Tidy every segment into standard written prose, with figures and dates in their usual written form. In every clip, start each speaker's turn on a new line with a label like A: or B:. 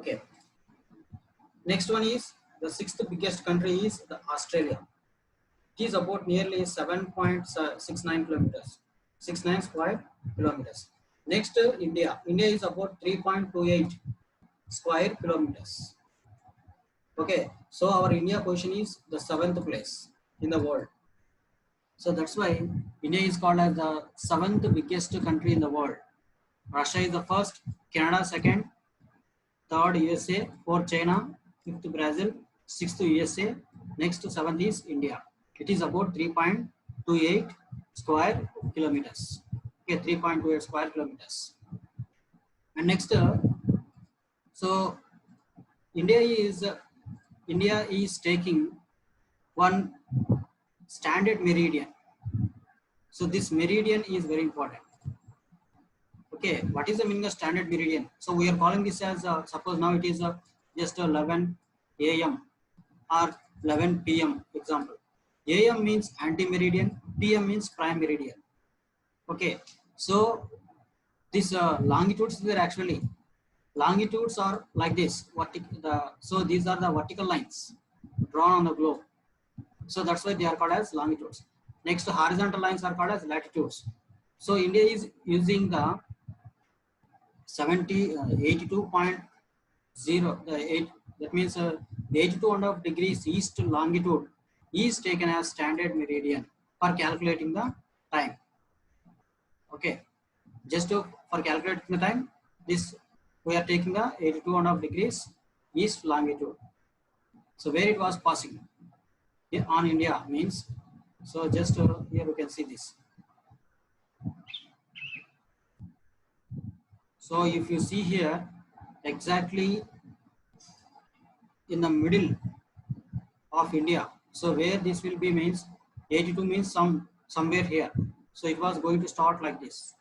A: Okay. Next one is the sixth biggest country is the Australia. It is about nearly 7.69 kilometers, 69 square kilometers. Next, India. India is about 3.28 square kilometers. Okay, so our India position is the seventh place in the world. So that's why India is called as the seventh biggest country in the world. Russia is the first, Canada second, third USA, fourth China, fifth Brazil, sixth USA, next seventh is India. It is about 3.28 square kilometers. Okay, 3.28 square kilometers. And next, so India is taking one standard meridian. So this meridian is very important. Okay, what is the meaning of standard meridian? So we are calling this as suppose now it is just 11 a.m. or 11 p.m. example. AM means anti-meridian, PM means prime meridian. Okay, so these longitudes are actually longitudes are like this. So these are the vertical lines drawn on the globe. So that's why they are called as longitudes. Next, horizontal lines are called as latitudes. So India is using the 82.0, that means 82.5 degrees east longitude is taken as standard meridian for calculating the time. Okay, just for calculating the time, this we are taking the 82.5 degrees east longitude. So where it was passing here on India means, so just here you can see this. So if you see here, exactly in the middle of India, so where this will be means 82 means somewhere here. So it was going to start like this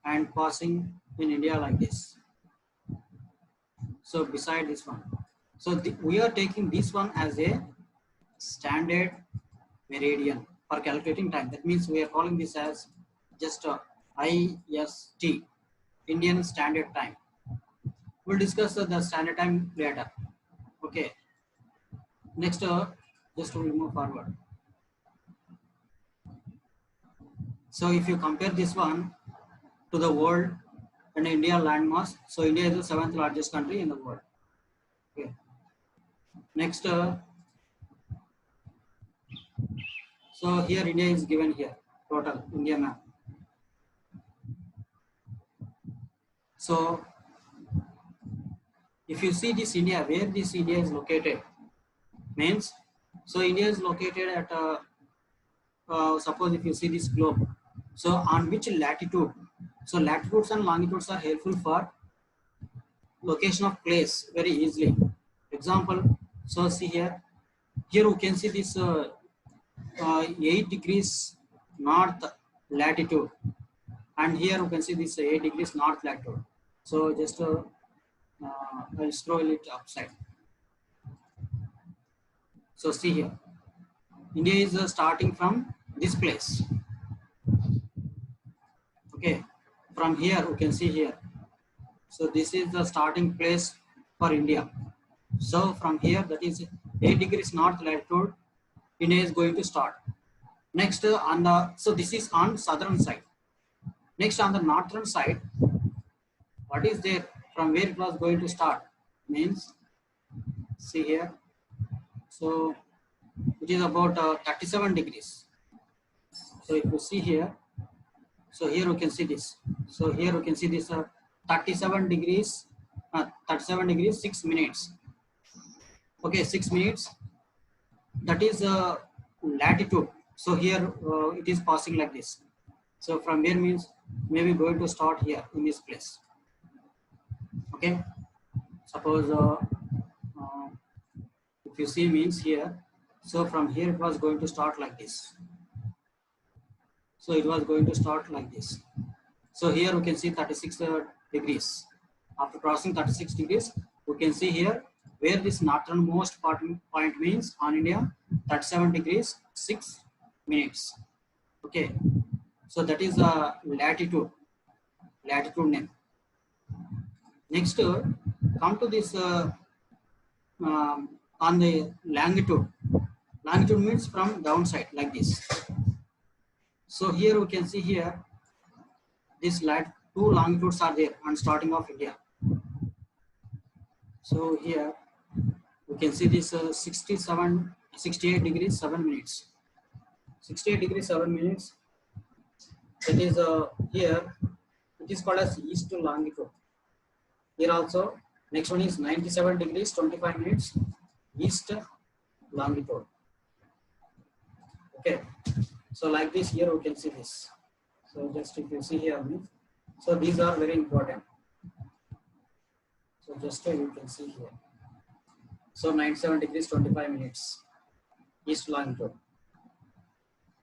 A: and passing in India like this. So beside this one, so we are taking this one as a standard meridian for calculating time. That means we are calling this as just IST, Indian Standard Time. We'll discuss the standard time later. Okay. Next, just to move forward. So if you compare this one to the world and India landmass, so India is the seventh largest country in the world. Okay. Next, so here India is given here, total India map. So if you see this India, where this India is located, means, so India is located at, suppose if you see this globe, so on which latitude, so latitudes and longitudes are helpful for location of place very easily. Example, so see here we can see this 8 degrees north latitude, and here you can see this 8 degrees north latitude. So just I'll scroll it upside. So see here, India is starting from this place. Okay, from here you can see here. So this is the starting place for India. So from here, that is 8 degrees north latitude, India is going to start. Next on the, so this is on southern side. Next on the northern side, what is there from where it was going to start means, see here. So it is about 37 degrees. So if you see here, so here you can see this. So here you can see this 37 degrees, 6 minutes. Okay, 6 minutes. That is latitude. So here it is passing like this. So from here means maybe going to start here in this place. Okay, suppose if you see means here, so from here it was going to start like this. So it was going to start like this. So here you can see 36 degrees. After crossing 36 degrees, we can see here where this northernmost point means on India, 37 degrees 6 minutes. Okay, so that is the latitude name. Next, come to this on the longitude. Longitude means from downside like this. So here we can see here this two longitudes are there on starting of India. So here we can see this 68 degrees 7 minutes. 68 degrees 7 minutes. That is here. It is called as east longitude. Here also, next one is 97 degrees 25 minutes east longitude. Okay, so like this here we can see this. So just if you see here, so these are very important. So just you can see here. So 97 degrees 25 minutes east longitude.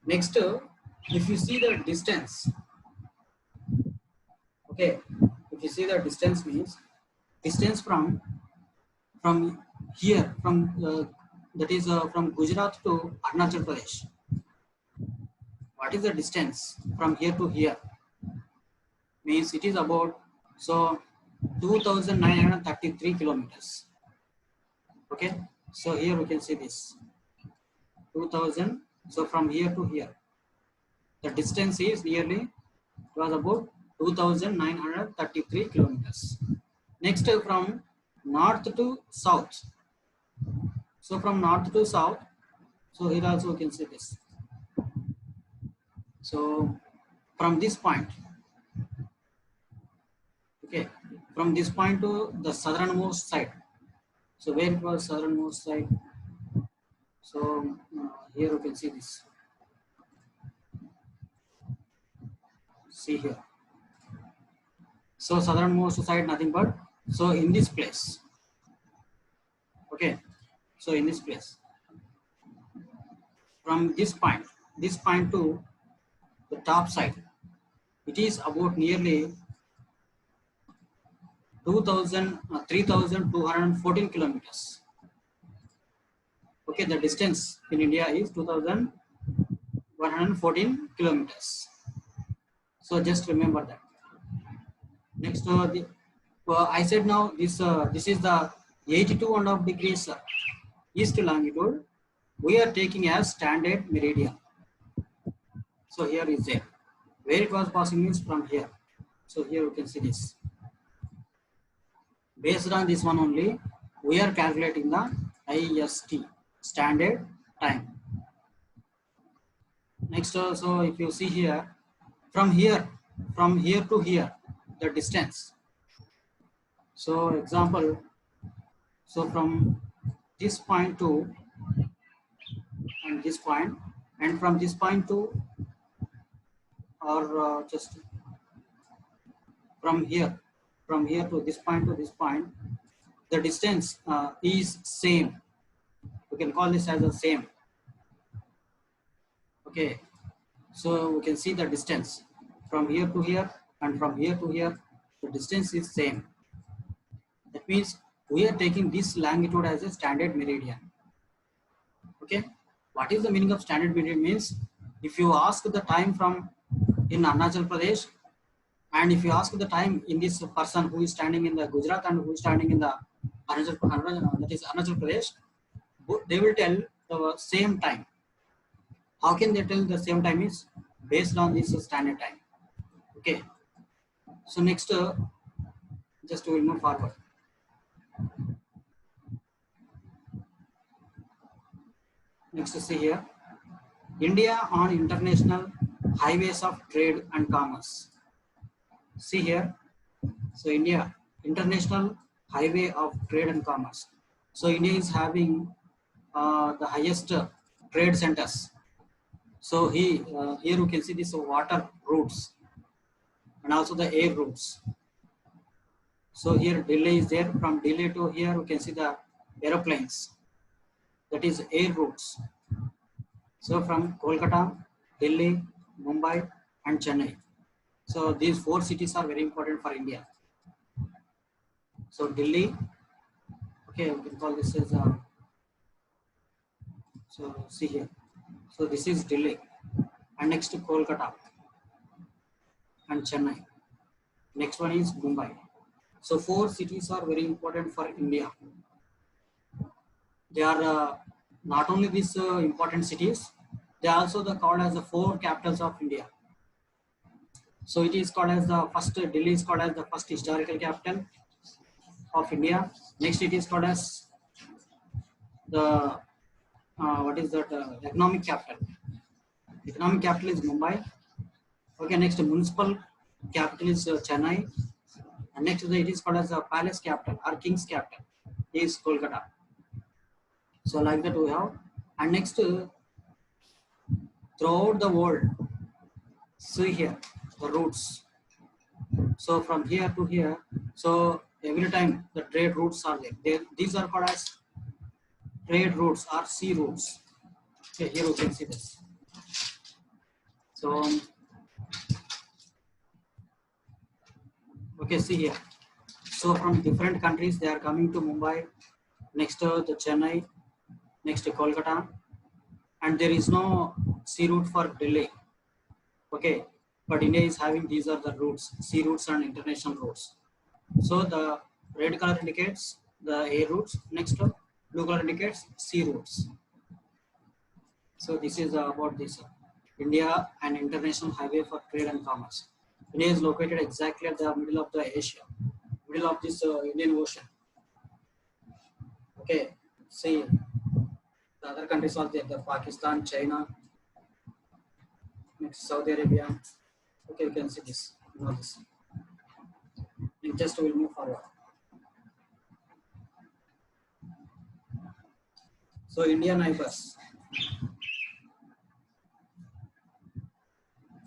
A: Next, if you see the distance, okay, if you see the distance means distance from here, that is from Gujarat to Arunachal Pradesh. What is the distance from here to here? Means it is about 2,933 kilometers. Okay, so here we can see this 2,000. So from here to here, the distance is nearly, it was about 2,933 kilometers. Next, from north to south. So from north to south, so here also you can see this. So from this point, okay, from this point to the southernmost side. So where it was southernmost side. So here you can see this. See here. So southernmost side nothing but, so in this place. Okay. So in this place. From this point to the top side, it is about nearly 3,214 kilometers. Okay, the distance in India is 2,114 kilometers. So just remember that. Next, I said now this is the 82.5 degrees east longitude. We are taking as standard meridian. So here is there. Where it was passing means from here. So here you can see this. Based on this one only, we are calculating the IST, standard time. Next, so if you see here, from here to here, the distance. So example, so from this point to and this point, and from this point to, or just from here to this point, the distance is same. We can call this as the same. Okay, so we can see the distance from here to here and from here to here, the distance is same. That means we are taking this longitude as a standard meridian. Okay, what is the meaning of standard meridian? Means if you ask the time from in Arunachal Pradesh, and if you ask the time in this person who is standing in the Gujarat and who is standing in the Arunachal Pradesh, they will tell the same time. How can they tell the same time? Is based on this standard time. Okay. So next, just we will move forward. Next, see here, India on international highways of trade and commerce. See here, so India, international highway of trade and commerce. So India is having the highest trade centers. So here you can see this water routes and also the air routes. So here Delhi is there. From Delhi to here you can see the aeroplanes. That is air routes. So from Kolkata, Delhi, Mumbai and Chennai. So these four cities are very important for India. So Delhi, okay, we can call this as so see here. So this is Delhi, and next to Kolkata and Chennai. Next one is Mumbai. So 4 cities are very important for India. They are not only these important cities, they are also called as the 4 capitals of India. So it is called as the first, Delhi is called as the first historical capital of India. Next it is called as the, what is that, economic capital. Economic capital is Mumbai. Okay, next municipal capital is Chennai. And next it is called as the palace capital or king's capital is Kolkata. So like that we have. And next, throughout the world, see here the routes. So from here to here, so every time the trade routes are there. These are called as trade routes or sea routes. Okay, here you can see this. So okay, see here. So from different countries they are coming to Mumbai, next to the Chennai, next to Kolkata, and there is no sea route for Delhi. Okay, but India is having, these are the routes, sea routes and international routes. So the red color indicates the air routes, next blue color indicates sea routes. So this is about this India, an international highway for trade and commerce. India is located exactly at the middle of the Asia, middle of this Indian Ocean. Okay, see the other countries are there, the Pakistan, China, next Saudi Arabia. Okay, you can see this. You know this. And just will move forward. So India neighbors.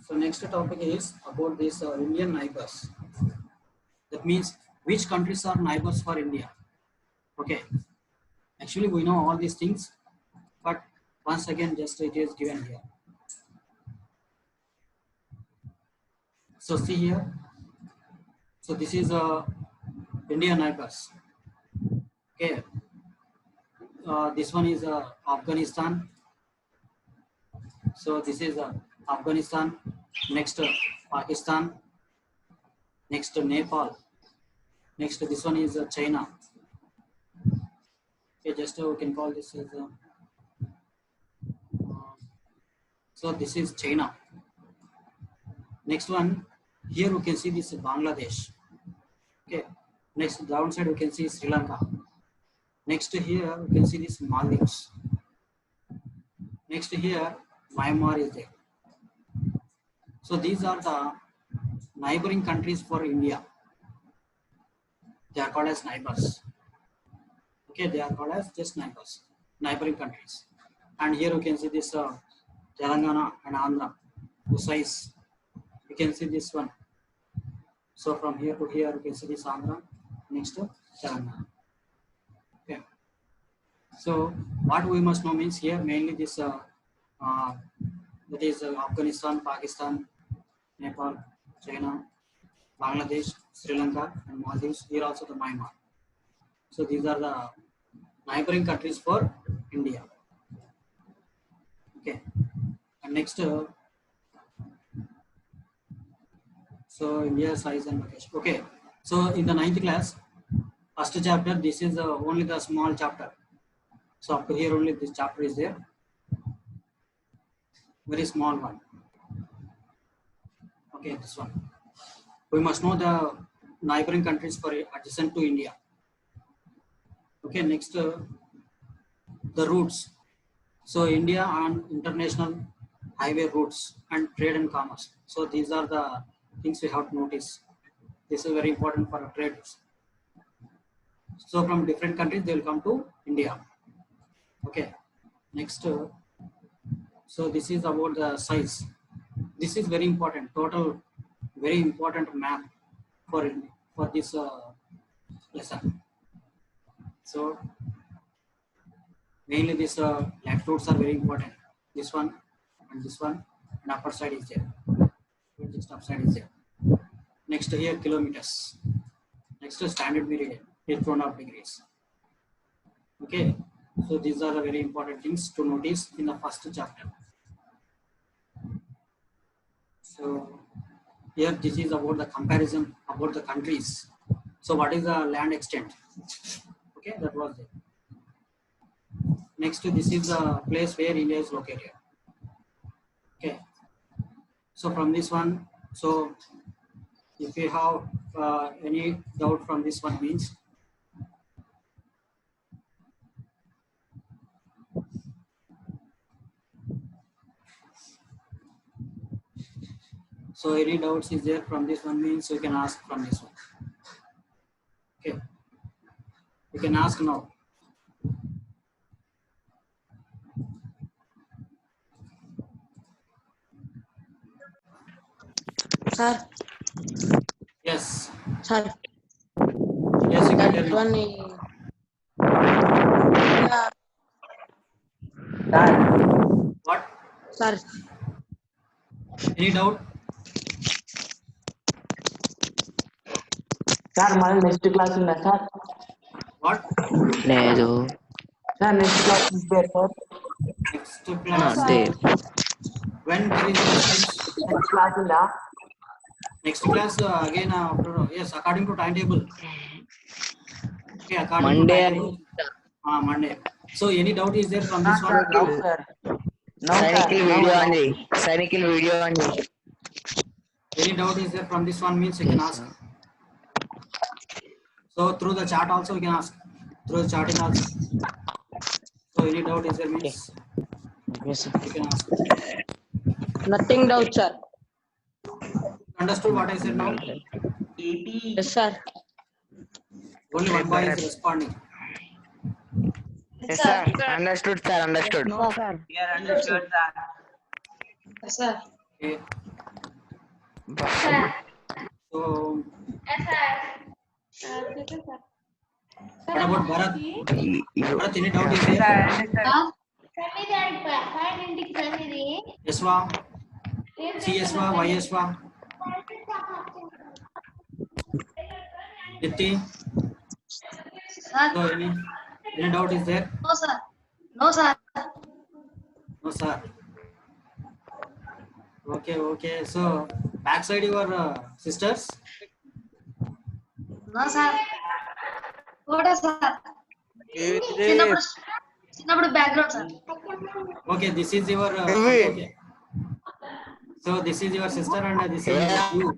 A: So next topic is about this Indian neighbors. That means which countries are neighbors for India. Okay. Actually, we know all these things, but once again, just it is given here. So see here. So this is Indian neighbors. Okay. This one is Afghanistan. So this is Afghanistan. Next Pakistan. Next Nepal. Next this one is China. Okay, just we can call this as so this is China. Next one, here we can see this Bangladesh. Okay. Next downside we can see Sri Lanka. Next here we can see this Maldives. Next here Myanmar is there. So these are the neighboring countries for India. They are called as neighbors. Okay, they are called as just neighbors, neighboring countries. And here you can see this Telangana and Andhra, the size. You can see this one. So from here to here, you can see this Andhra, next to Telangana. Okay. So what we must know means here mainly this that is Afghanistan, Pakistan, Nepal, China, Bangladesh, Sri Lanka, and Maldives. Here also the Myanmar. So these are the neighboring countries for India. Okay. And next, so India size and location. Okay. So in the 9th class, first chapter, this is only the small chapter. So up to here only this chapter is there. Very small one. Okay, this one. We must know the neighboring countries for adjacent to India. Okay, next the routes. So India on international highway routes and trade and commerce. So these are the things we have to notice. This is very important for trade. So from different countries they will come to India. Okay, next. So this is about the size. This is very important. Total, very important map for this lesson. So mainly these latitudes are very important. This one and this one, and upper side is there. Just upside is there. Next here kilometers. Next standard meridian, 8.5 degrees. Okay, so these are the very important things to notice in the first chapter. So here this is about the comparison about the countries. So what is the land extent? Okay, that was it. Next, this is the place where India is located. Okay, so from this one, so if you have any doubt from this one means, so any doubts is there from this one means you can ask from this one. Okay, you can ask now.
B: Sir.
A: Yes.
B: Sir.
A: Yes, you can
B: That
A: tell
B: one.
A: Sir. What?
B: Sir.
A: Any doubt?
C: Sir, my next class is sir.
A: What?
D: లేదు
C: Sir, next class is there, sir.
A: Next class.
D: not there.
A: When there is next class?
C: Next class is there.
A: Next class again after, yes, according to timetable. Okay, according
D: Monday
A: to timetable. Monday. So any doubt is there from this
C: Sir,
A: one?
C: no, sir. No, sir.
D: సైనికుల్
C: No,
D: video
C: no.
D: On చేయి సైనికుల్ video on చేయి
A: Any doubt is there from this one means you can
D: Yes,
A: ask.
D: sir.
A: So through the chat also you can ask. Through the chatting also. So any doubt is there means
D: Yes, sir.
A: you can ask.
B: Nothing doubt, sir.
A: Understood what I said now?
B: Yes, sir.
A: Only one boy is responding.
D: Yes, sir. Understood, sir. Understood.
B: No, sir.
C: Here understood, sir.
B: Yes, sir.
A: Okay. So what about Bharat? Bharat, any doubt is there? Yesva? Yesva? Why Yesva? Niti? So any doubt is there?
B: No, sir. No, sir.
A: No, sir. Okay. So backside your sisters?
B: No, sir. What is sir? చిన్నప్పుడు background, sir.
A: Okay, this is your. Okay. So this is your sister and this is you.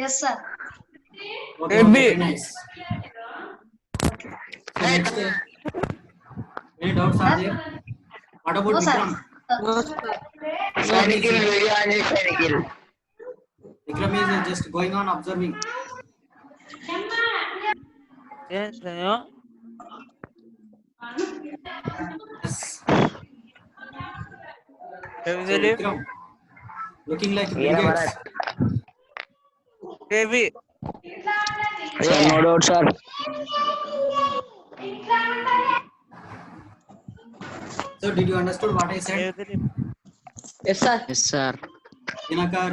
B: Yes, sir.
A: Okay, very nice. So next, any doubts are there? What about
B: No, sir.
A: Vikram?
B: No, sir.
D: సైనికుల్ video on చేయి సైనికుల్
A: Vikram is just going on observing.
E: Yes.
A: Yes. So
E: Heavy.
A: Vikram, looking like Bill
D: Yeah,
A: Gates.
E: Heavy.
D: Sir, no doubt, sir.
A: So did you understood what I said?
E: Heavy.
B: Yes, sir.
D: Yes, sir.
A: Dinakar.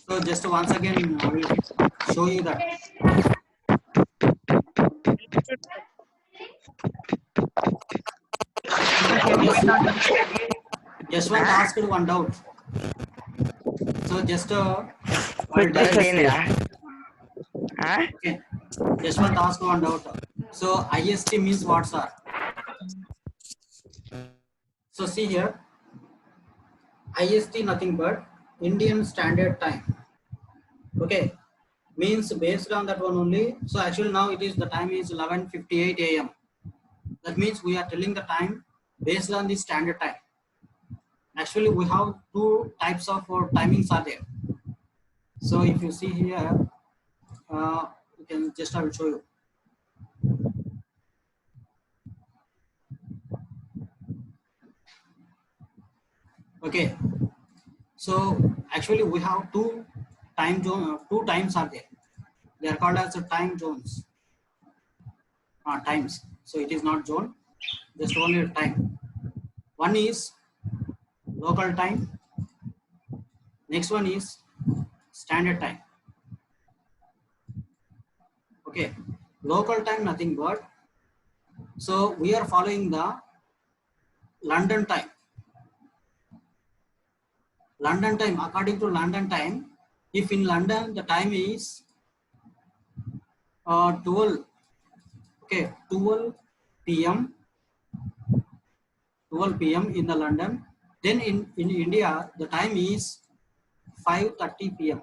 A: So just once again I will show you that. Yashwant asked one doubt. So just while
D: Bharat
A: discussing-
D: ఏందిరా
A: okay. Yashwant asked one doubt. So IST means what, sir? So see here, IST nothing but Indian Standard Time. Okay, means based on that one only. So actually now it is the time is 11:58 a.m. That means we are telling the time based on the standard time. Actually we have two types of timings are there. So if you see here, you can just I will show you. Okay, so actually we have two time zone, two times are there. They are called as time zones. Times. So it is not zone, just only time. One is local time. Next one is standard time. Okay, local time nothing but. So we are following the London time. London time, according to London time, If in London the time is 12, okay, 12 p.m. 12 p.m. in the London. Then in India the time is 5:30 p.m.